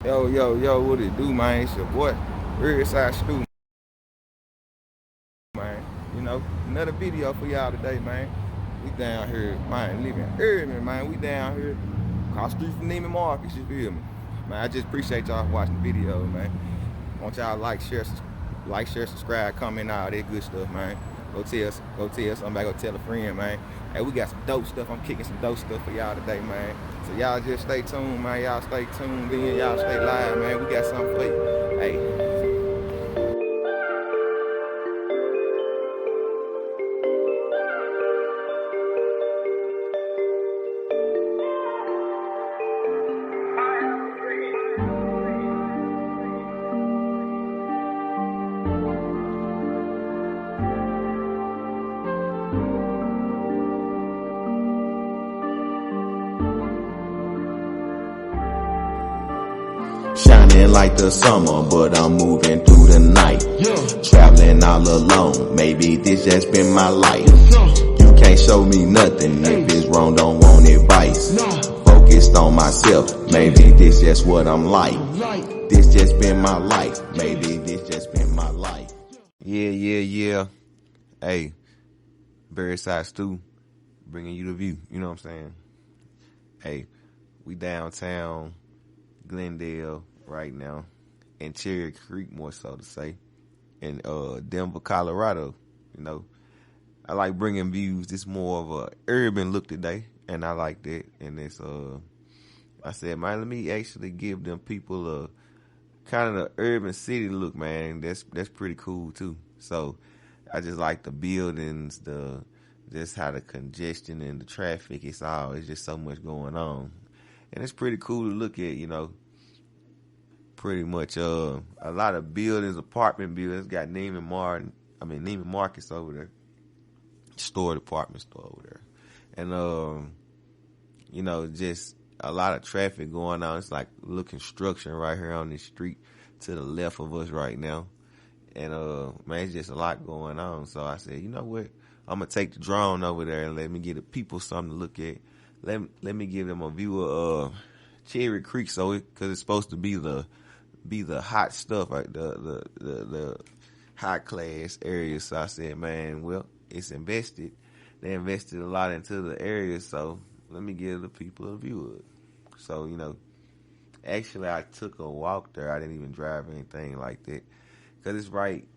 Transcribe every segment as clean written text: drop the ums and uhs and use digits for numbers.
Yo, what it do, man? It's your boy, Riverside Stu, man. Another video for y'all today, man. We down here, man, living urban, man. We down here across the street from Neiman Marcus, you feel me? Man, I just appreciate y'all watching the video, man. Want y'all share, subscribe, comment, all that good stuff, man. Go tell somebody, go tell a friend, man. Hey, we got some dope stuff. I'm kicking some dope stuff for y'all today, man. So y'all just stay tuned, man. Y'all stay tuned in. Y'all stay live, man. We got something for you. Hey. Shining like the summer, but I'm moving through the night. Traveling all alone, maybe this just been my life. You can't show me nothing, if it's wrong don't want advice. Focused on myself, maybe this just what I'm like. This just been my life, maybe this just been my life. Yeah. Hey, Riverside Stu, bringing you the view, you know what I'm saying? Hey, we downtown Glendale right now, in Cherry Creek, more so to say, in Denver, Colorado. I like bringing views. This more of a urban look today, and I like that. And it's I said, man, let me actually give them people a kind of the urban city look, man. That's pretty cool too. So I just like the buildings, just how the congestion and the traffic. It's just so much going on. And it's pretty cool to look at, pretty much a lot of buildings, apartment buildings, got Neiman Marcus over there, department store over there. And, just a lot of traffic going on. It's like little construction right here on this street to the left of us right now. And, man, it's just a lot going on. So I said, you know what? I'm going to take the drone over there and let me give the people something to look at. Let me give them a view of Cherry Creek, because it's supposed to be the hot stuff, right? The high class area. So I said, man, well, it's invested. They invested a lot into the area, so let me give the people a view of it. So actually, I took a walk there. I didn't even drive or anything like that, because it's right,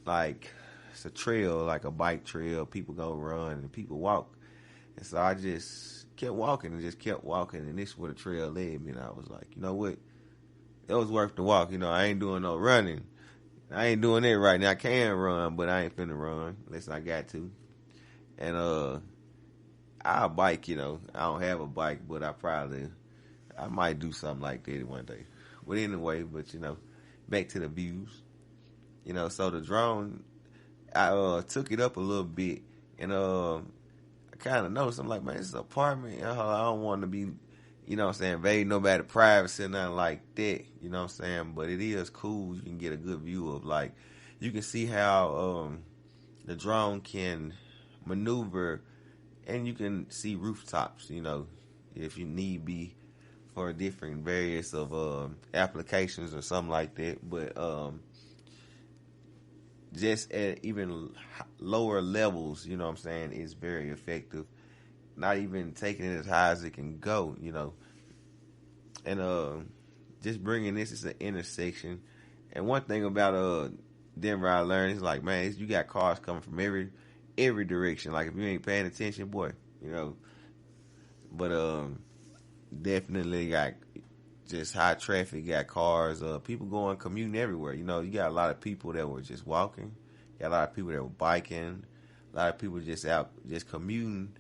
like it's a trail, like a bike trail. People go run and people walk. And so I just kept walking, and this is where the trail led me. And I was like, you know what? It was worth the walk. I ain't doing no running. I ain't doing that right now. I can run, but I ain't finna run unless I got to. And I'll bike, I don't have a bike, but I might do something like that one day. But anyway, back to the views. So the drone, I took it up a little bit, and kind of noticed, I'm like, man, this is an apartment. I don't want to be, invading nobody's privacy or nothing like that. You know what I'm saying? But it is cool. You can get a good view of, like, you can see how the drone can maneuver, and you can see rooftops, if you need be, for different various of applications or something like that. But just at even lower levels, is very effective. Not even taking it as high as it can go, And just bringing this is an intersection. And one thing about Denver I learned is, like, man, you got cars coming from every direction. Like, if you ain't paying attention, boy, But definitely got just high traffic, got cars, people going commuting everywhere. You got a lot of people that were just walking, got a lot of people that were biking, a lot of people just out just commuting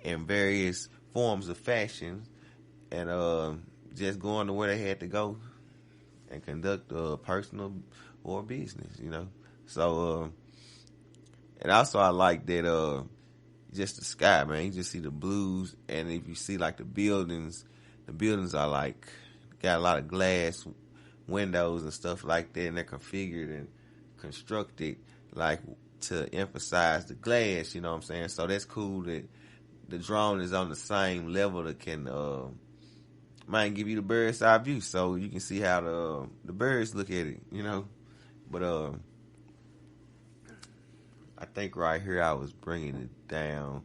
in various forms of fashion, and just going to where they had to go and conduct personal or business, So and also I like that just the sky, man. You just see the blues, and if you see like the buildings are like got a lot of glass windows and stuff like that, and they're configured and constructed like to emphasize the glass, you know what I'm saying? So that's cool that the drone is on the same level that can might give you the bird's eye view so you can see how the birds look at it, you know. But I think right here I was bringing it down.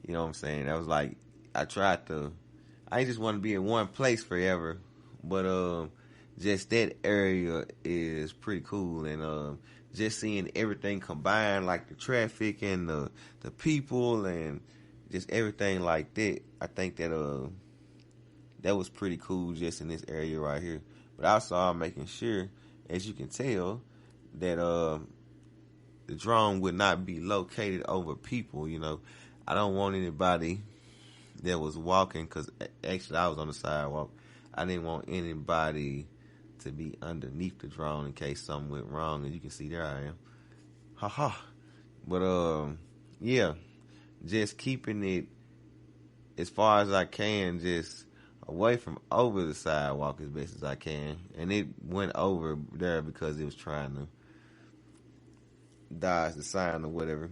You know what I'm saying? That was like, I just want to be in one place forever. But just that area is pretty cool. And just seeing everything combined, like the traffic and the people and just everything like that, I think that that was pretty cool just in this area right here. But also I'm making sure, as you can tell, that the drone would not be located over people, you know. I don't want anybody that was walking, because actually I was on the sidewalk. I didn't want anybody to be underneath the drone in case something went wrong. And you can see there I am. Ha ha. But yeah, just keeping it as far as I can, just away from over the sidewalk as best as I can. And it went over there because it was trying to dodge the sign or whatever.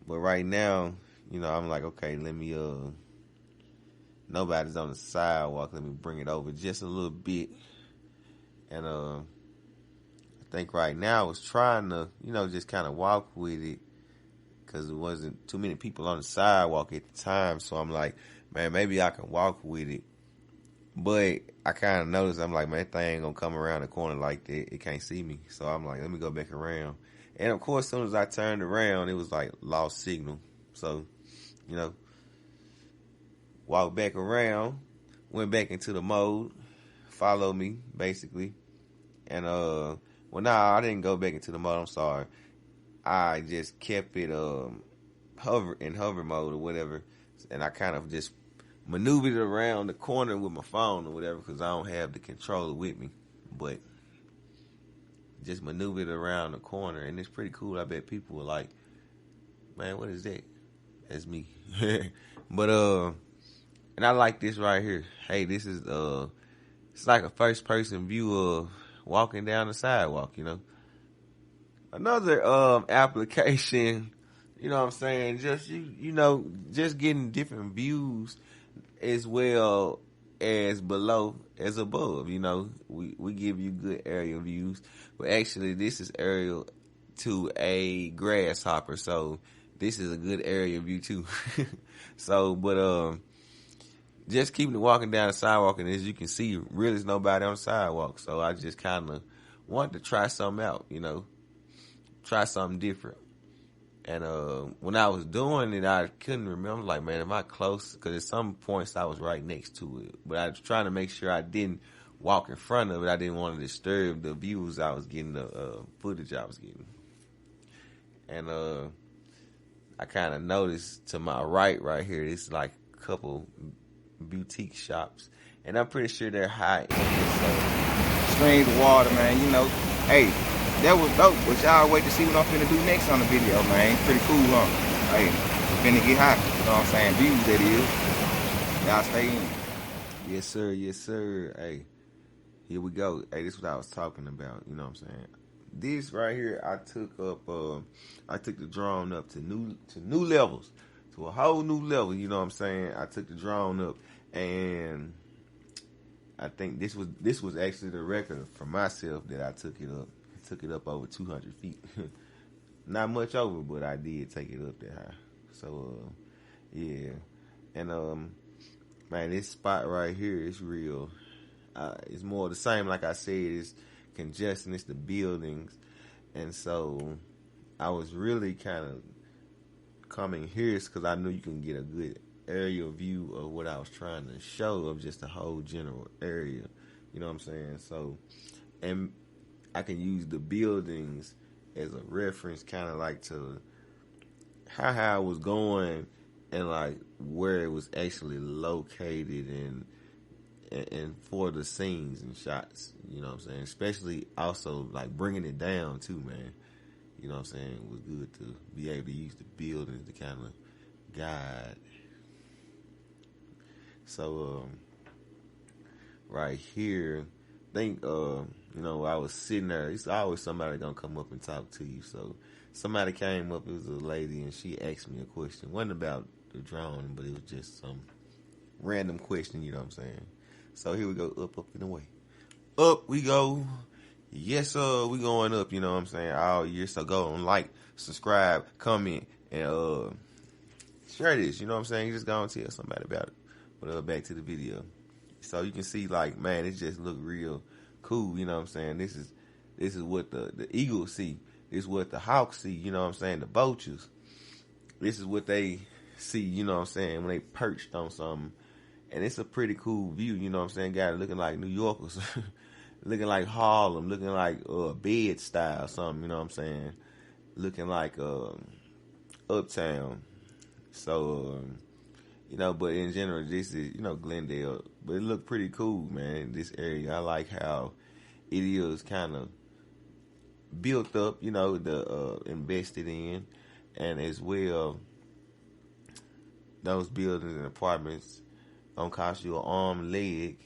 But right now, you know, I'm like, okay, let me nobody's on the sidewalk, let me bring it over just a little bit. And I think right now I was trying to, you know, just kind of walk with it, because there wasn't too many people on the sidewalk at the time. So I'm like, man, maybe I can walk with it. But I kind of noticed, I'm like, man, that thing ain't gonna come around the corner like that. It can't see me. So I'm like, let me go back around. And of course, as soon as I turned around, it was like lost signal. So, you know, walked back around, went back into the mode, follow me, basically. And, well, nah, I didn't go back into the mode, I'm sorry. I just kept it, hover mode or whatever. And I kind of just maneuvered around the corner with my phone or whatever, because I don't have the controller with me. But just maneuvered around the corner, and it's pretty cool. I bet people were like, man, what is that? That's me. But, and I like this right here. Hey, this is, it's like a first person view of walking down the sidewalk, you know. Another, application, you know what I'm saying? Just, you know, just getting different views as well as below as above. You know, we give you good aerial views, but actually this is aerial to a grasshopper, so this is a good aerial view too. So, but just keeping it walking down the sidewalk, and as you can see, really there's nobody on the sidewalk. So I just kind of wanted to try something out, you know, try something different. And when I was doing it, I couldn't remember, like, man, am I close? Because at some points I was right next to it. But I was trying to make sure I didn't walk in front of it. I didn't want to disturb the views I was getting, the footage I was getting. And I kind of noticed to my right here, it's like a couple boutique shops. And I'm pretty sure they're high end. So, streams of water, man, you know. Hey, that was dope, but y'all wait to see what I'm finna do next on the video, man. Pretty cool, huh? Hey, it's finna get hot, you know what I'm saying? Views, that is. Y'all stay in. Yes, sir, yes, sir. Hey, here we go. Hey, this is what I was talking about, you know what I'm saying? This right here, I took the drone up to new levels, to a whole new level, you know what I'm saying? I took the drone up, and I think this was actually the record for myself that I took it up. Took it up over 200 feet. Not much over, but I did take it up that high. So, yeah. And, man, this spot right here is real. It's more the same, like I said, it's congestion, it's the buildings. And so, I was really kind of coming here because I knew you can get a good aerial view of what I was trying to show, of just the whole general area. You know what I'm saying? So, and I can use the buildings as a reference, kind of like to how I was going, and like where it was actually located, and for the scenes and shots, you know what I'm saying? Especially also like bringing it down too, man. You know what I'm saying? It was good to be able to use the buildings to kind of guide. So, right here, I think, you know, I was sitting there. It's always somebody gonna come up and talk to you. So somebody came up. It was a lady, and she asked me a question. It wasn't about the drone, but it was just some random question. You know what I'm saying? So here we go, up and away. Up we go. Yes, sir, we going up, you know what I'm saying, all year. So go and like, subscribe, comment, and share this, you know what I'm saying? You just go and tell somebody about it. But back to the video. So you can see, like, man, it just look real cool, you know what I'm saying? This is what the eagles see. This is what the hawks see, you know what I'm saying? The vultures. This is what they see, you know what I'm saying, when they perched on something. And it's a pretty cool view, you know what I'm saying? Got it looking like New Yorkers. Looking like Harlem, looking like Bed-Stuy or something, you know what I'm saying? Looking like Uptown. So, you know, but in general, this is, you know, Glendale. But it looked pretty cool, man, this area. I like how it is kind of built up, you know, invested in. And as well, those buildings and apartments don't cost you an arm and leg.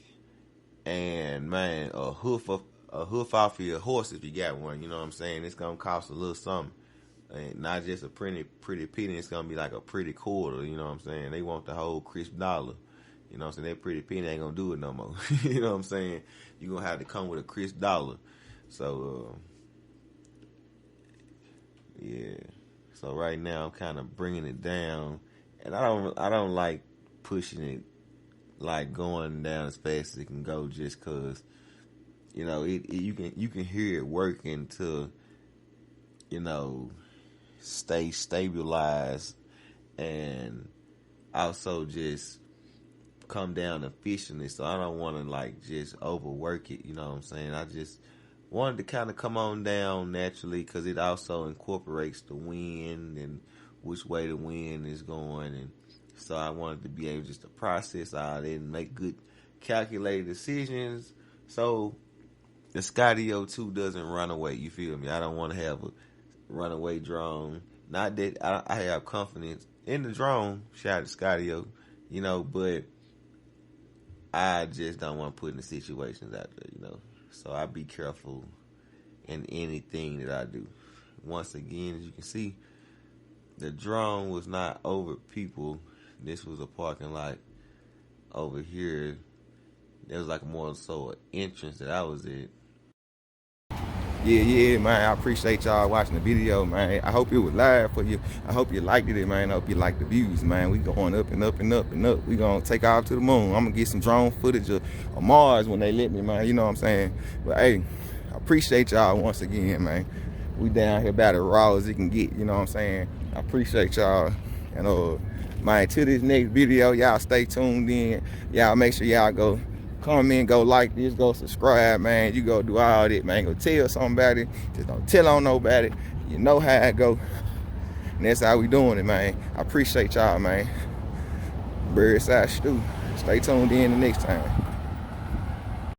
And man, a hoof off your horse if you got one, you know what I'm saying? It's gonna cost a little something. And not just a pretty penny, it's gonna be like a pretty quarter, you know what I'm saying? They want the whole crisp dollar. You know what I'm saying? That pretty penny ain't gonna do it no more. You know what I'm saying? You're gonna have to come with a crisp dollar. So yeah. So right now I'm kind of bringing it down, and I don't like pushing it, like going down as fast as it can go, just cause, you know, you can hear it working to, you know, stay stabilized and also just come down efficiently. So I don't want to like just overwork it, you know what I'm saying? I just wanted to kind of come on down naturally, because it also incorporates the wind and which way the wind is going, and so I wanted to be able just to process all that and make good calculated decisions. So the Skydio 2 doesn't run away, you feel me? I don't want to have a runaway drone. Not that I have confidence in the drone, shout out to Skydio, you know, but I just don't want to put in the situations out there, you know. So I be careful in anything that I do. Once again, as you can see, the drone was not over people. This was a parking lot over here. There was like more so an entrance that I was at. Yeah, man, I appreciate y'all watching the video, man. I hope it was live for you. I hope you liked it, man. I hope you liked the views, man. We going up and up and up and up. We gonna take off to the moon. I'm gonna get some drone footage of Mars when they let me, man. You know what I'm saying? But hey, I appreciate y'all once again, man. We down here about as raw as it can get, you know what I'm saying? I appreciate y'all. And man, to this next video, y'all stay tuned in. Y'all make sure y'all go comment, go like this, go subscribe, man. You go do all that, man. Go tell somebody. Just don't tell on nobody. You know how it go. And that's how we doing it, man. I appreciate y'all, man. Birdside Stew. Stay tuned in the next time.